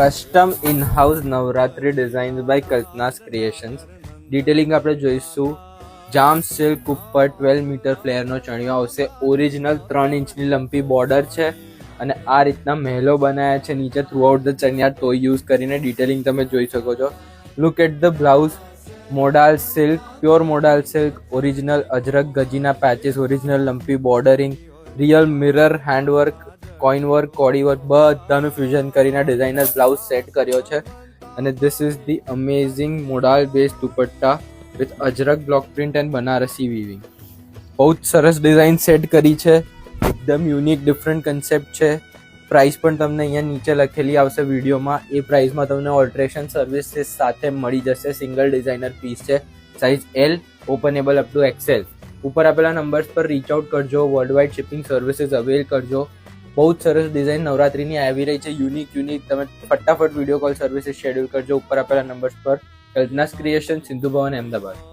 Custom in house Navratri designs by Kalpana's creations. Detailing આપણે જોઈશું. જામ silk ઉપર 12 મીટર ફ્લેરનો ચણિયો આવશે. ઓરિજિનલ 3 ઇંચની લંબી બોર્ડર છે અને આ રીતના મહેલો બનાવ્યા છે નીચે થ્રુઆઉટ ધ ચણિયા ટોય યુઝ કરીને. ડિટેલિંગ તમે જોઈ શકો છો. Look at the blouse. Modal silk, pure modal silk, original ajrak ગજીના પેચીસ, ઓરિજિનલ લંબી bordering, real mirror handwork, coin work, કોડી વર્ક બધાનું ફ્યુઝન કરીને ડિઝાઇનર બ્લાઉઝ સેટ કર્યો છે. અને this is the amazing modal base dupatta with ajrak block print and Banarasi weaving. બહુ જ સરસ ડિઝાઇન સેટ કરી છે. એકદમ યુનિક ડિફરન્ટ કન્સેપ્ટ છે. પ્રાઇસ પણ તમને અહીંયા નીચે લખેલી આવશે વિડીયોમાં. એ પ્રાઇસમાં તમને ઓલ્ટરેશન સર્વિસીસ સાથે મળી જશે. સિંગલ ડિઝાઇનર પીસ છે. Size L, openable up to XL. ઉપર આપેલા નંબર્સ પર રીચ આઉટ કરજો. World wide shipping services avail કરજો. બહુ જ સરસ ડિઝાઇન નવરાત્રીની આવી રહી છે. યુનિક તમે ફટાફટ વિડીયો કોલ સર્વિસીસ શેડ્યુલ કરજો ઉપર આપેલા નંબર્સ પર. કલ્પનાસ ક્રિએશન, સિંધુ ભવન, અમદાવાદ.